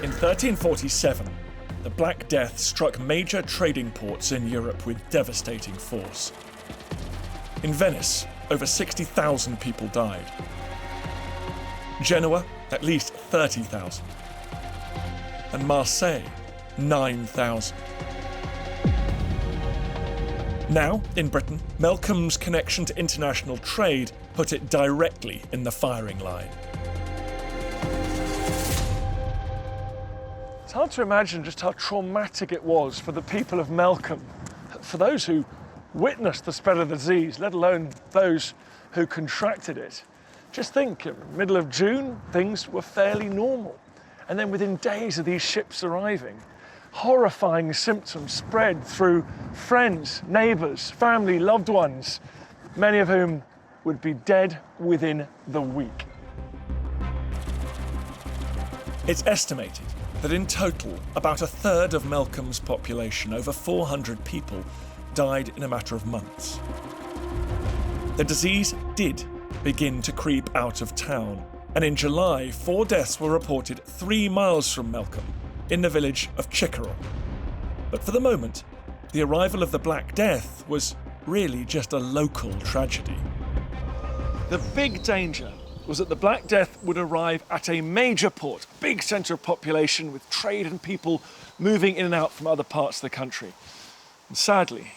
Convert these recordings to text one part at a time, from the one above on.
In 1347, the Black Death struck major trading ports in Europe with devastating force. In Venice, over 60,000 people died. Genoa, at least 30,000. And Marseille, 9,000. Now, in Britain, Melcombe's connection to international trade put it directly in the firing line. It's hard to imagine just how traumatic it was for the people of Melcombe, for those who witnessed the spread of the disease, let alone those who contracted it. Just think, in the middle of June, things were fairly normal. And then within days of these ships arriving, horrifying symptoms spread through friends, neighbours, family, loved ones, many of whom would be dead within the week. It's estimated that in total, about a third of Melcombe's population, over 400 people, died in a matter of months. The disease did begin to creep out of town, and in July, 4 deaths were reported 3 miles from Melcombe, in the village of Chickerell. But for the moment, the arrival of the Black Death was really just a local tragedy. The big danger was that the Black Death would arrive at a major port, big centre of population with trade and people moving in and out from other parts of the country. And sadly,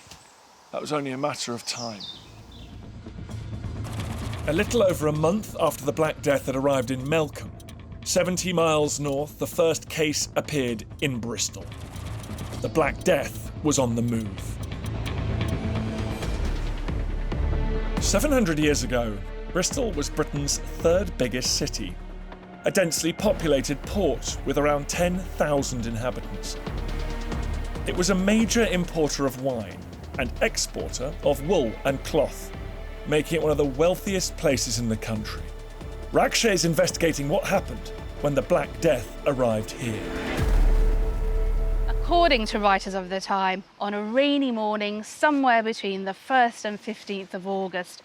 that was only a matter of time. A little over a month after the Black Death had arrived in Melcombe, 70 miles north, the first case appeared in Bristol. The Black Death was on the move. 700 years ago, Bristol was Britain's third biggest city, a densely populated port with around 10,000 inhabitants. It was a major importer of wine and exporter of wool and cloth, making it one of the wealthiest places in the country. Rakshay is investigating what happened when the Black Death arrived here. According to writers of the time, on a rainy morning somewhere between the 1st and 15th of August,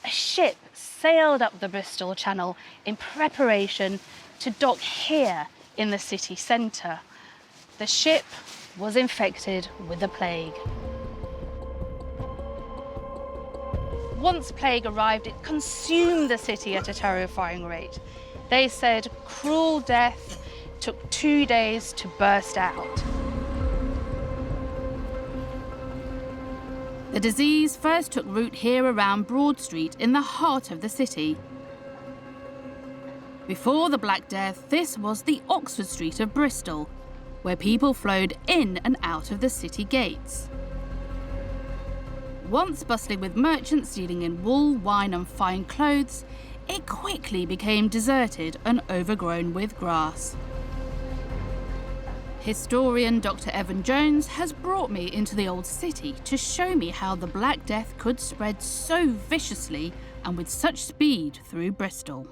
a ship sailed up the Bristol Channel in preparation to dock here in the city centre. The ship was infected with the plague. Once plague arrived, it consumed the city at a terrifying rate. They said cruel death took 2 days to burst out. The disease first took root here around Broad Street in the heart of the city. Before the Black Death, this was the Oxford Street of Bristol, where people flowed in and out of the city gates. Once bustling with merchants dealing in wool, wine and fine clothes, it quickly became deserted and overgrown with grass. Historian Dr. Evan Jones has brought me into the old city to show me how the Black Death could spread so viciously and with such speed through Bristol.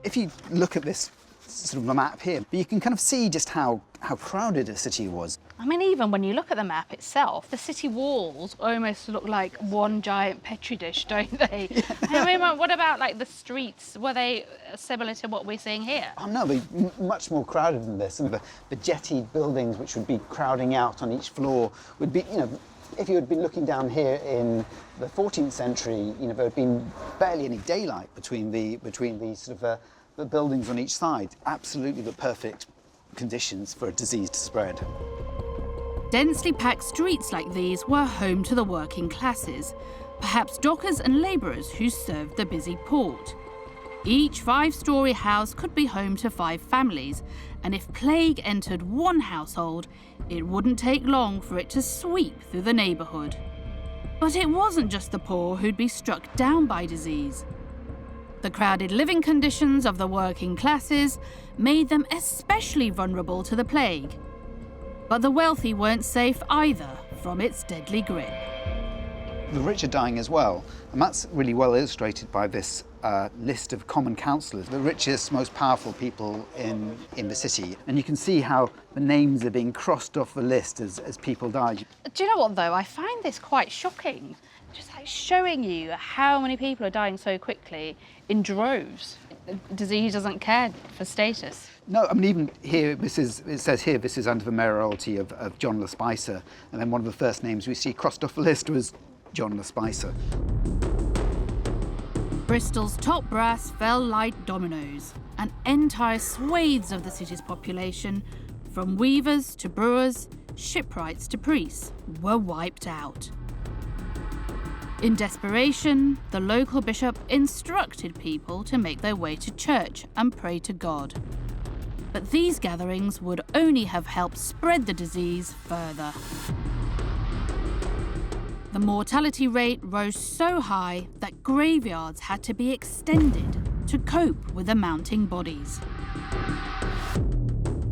If you look at this sort of map here, you can kind of see just how crowded a city was. I mean, even when you look at the map itself, the city walls almost look like one giant petri dish, don't they? Yeah. I mean, what about like the streets? Were they similar to what we're seeing here? Oh no, they're much more crowded than this. And the jettied buildings, which would be crowding out on each floor, would be, you know, if you had been looking down here in the 14th century, you know, there had been barely any daylight between the sort of the buildings on each side. Absolutely the perfect conditions for a disease to spread. Densely packed streets like these were home to the working classes, perhaps dockers and labourers who served the busy port. Each 5-storey house could be home to 5 families, and if plague entered one household, it wouldn't take long for it to sweep through the neighbourhood. But it wasn't just the poor who'd be struck down by disease. The crowded living conditions of the working classes made them especially vulnerable to the plague. But the wealthy weren't safe either from its deadly grip. The rich are dying as well, and that's really well illustrated by this list of common councillors, the richest, most powerful people in the city. And you can see how the names are being crossed off the list as people die. Do you know what, though? I find this quite shocking. Just like showing you how many people are dying so quickly in droves. disease doesn't care for status. No, I mean, even here, it says here, this is under the mayoralty of John Le Spicer, and then one of the first names we see crossed off the list was John Le Spicer. Bristol's top brass fell like dominoes, and entire swathes of the city's population, from weavers to brewers, shipwrights to priests, were wiped out. In desperation, the local bishop instructed people to make their way to church and pray to God. But these gatherings would only have helped spread the disease further. The mortality rate rose so high that graveyards had to be extended to cope with the mounting bodies.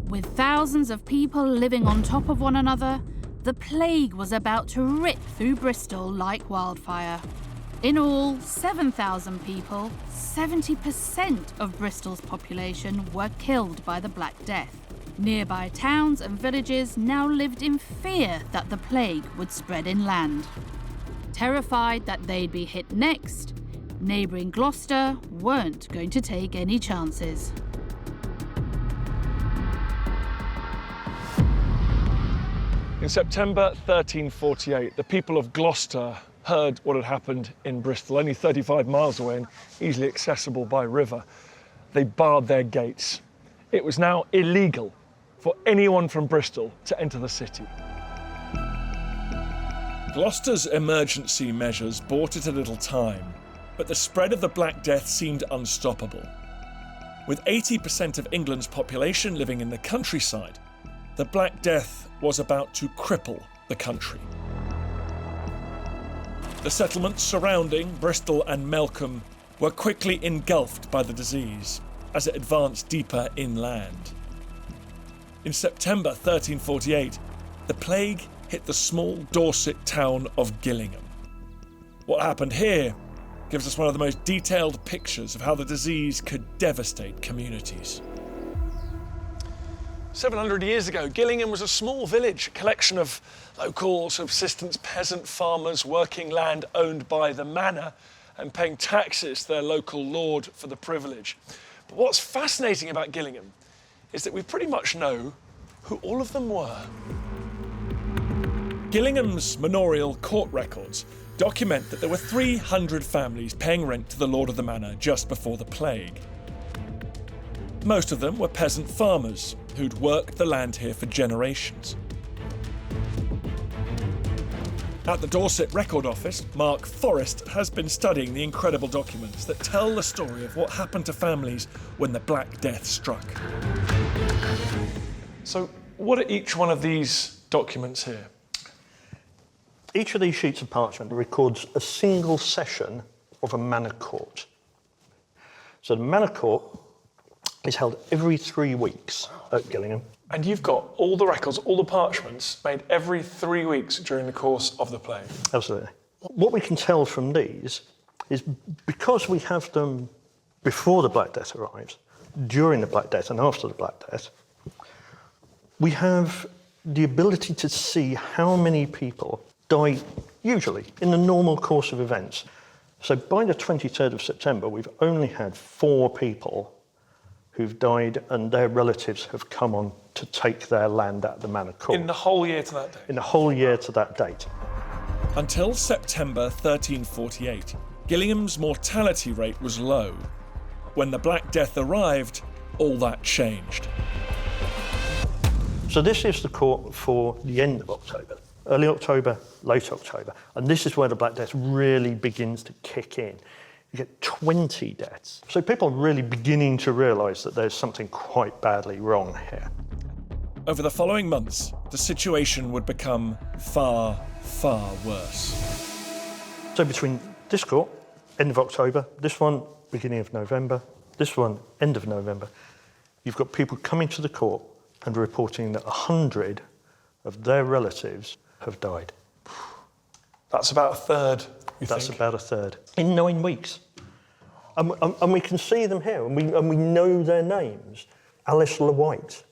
With thousands of people living on top of one another, the plague was about to rip through Bristol like wildfire. In all, 7,000 people, 70% of Bristol's population, were killed by the Black Death. Nearby towns and villages now lived in fear that the plague would spread inland. Terrified that they'd be hit next, neighbouring Gloucester weren't going to take any chances. In September 1348, the people of Gloucester heard what had happened in Bristol, only 35 miles away and easily accessible by river. They barred their gates. It was now illegal for anyone from Bristol to enter the city. Gloucester's emergency measures bought it a little time, but the spread of the Black Death seemed unstoppable. With 80% of England's population living in the countryside, the Black Death was about to cripple the country. The settlements surrounding Bristol and Melcombe were quickly engulfed by the disease as it advanced deeper inland. In September 1348, the plague hit the small Dorset town of Gillingham. What happened here gives us one of the most detailed pictures of how the disease could devastate communities. 700 years ago, Gillingham was a small village, a collection of local subsistence peasant farmers working land owned by the manor and paying taxes to their local lord for the privilege. But what's fascinating about Gillingham is that we pretty much know who all of them were. Gillingham's manorial court records document that there were 300 families paying rent to the lord of the manor just before the plague. Most of them were peasant farmers who'd worked the land here for generations. At the Dorset Record Office, Mark Forrest has been studying the incredible documents that tell the story of what happened to families when the Black Death struck. So, what are each one of these documents here? Each of these sheets of parchment records a single session of a manor court. So the manor court is held every 3 weeks at Gillingham. And you've got all the records, all the parchments made every 3 weeks during the course of the plague. Absolutely. What we can tell from these is because we have them before the Black Death arrives, during the Black Death and after the Black Death, we have the ability to see how many people die usually in the normal course of events. So by the 23rd of September, we've only had 4 people who've died and their relatives have come on to take their land at the manor court. In the whole year to that date? In the whole year to that date. Until September 1348, Gillingham's mortality rate was low. When the Black Death arrived, all that changed. So this is the court for the end of October. Early October, late October. And this is where the Black Death really begins to kick in. You get 20 deaths. So people are really beginning to realise that there's something quite badly wrong here. Over the following months, the situation would become far, far worse. So between this court, end of October, this one, beginning of November, this one, end of November, you've got people coming to the court and reporting that 100 of their relatives have died. That's about a third, you That's think? about a third. In 9 weeks. And we can see them here, and we know their names. Alice LeWhite,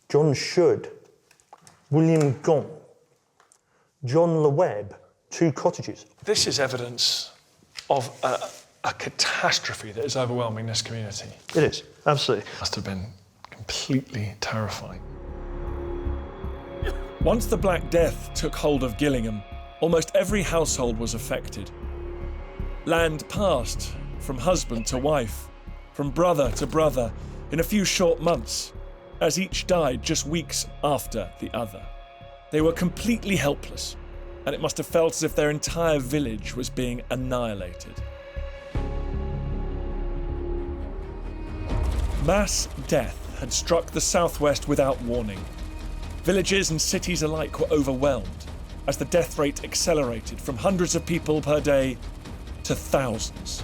John Shood, William Gaunt, John LeWebb, 2 cottages. This is evidence of a catastrophe that is overwhelming this community. It is, absolutely. Must have been completely terrifying. Once the Black Death took hold of Gillingham, almost every household was affected. Land passed from husband to wife, from brother to brother, in a few short months, as each died just weeks after the other. They were completely helpless, and it must have felt as if their entire village was being annihilated. Mass death had struck the southwest without warning. Villages and cities alike were overwhelmed as the death rate accelerated from hundreds of people per day to thousands.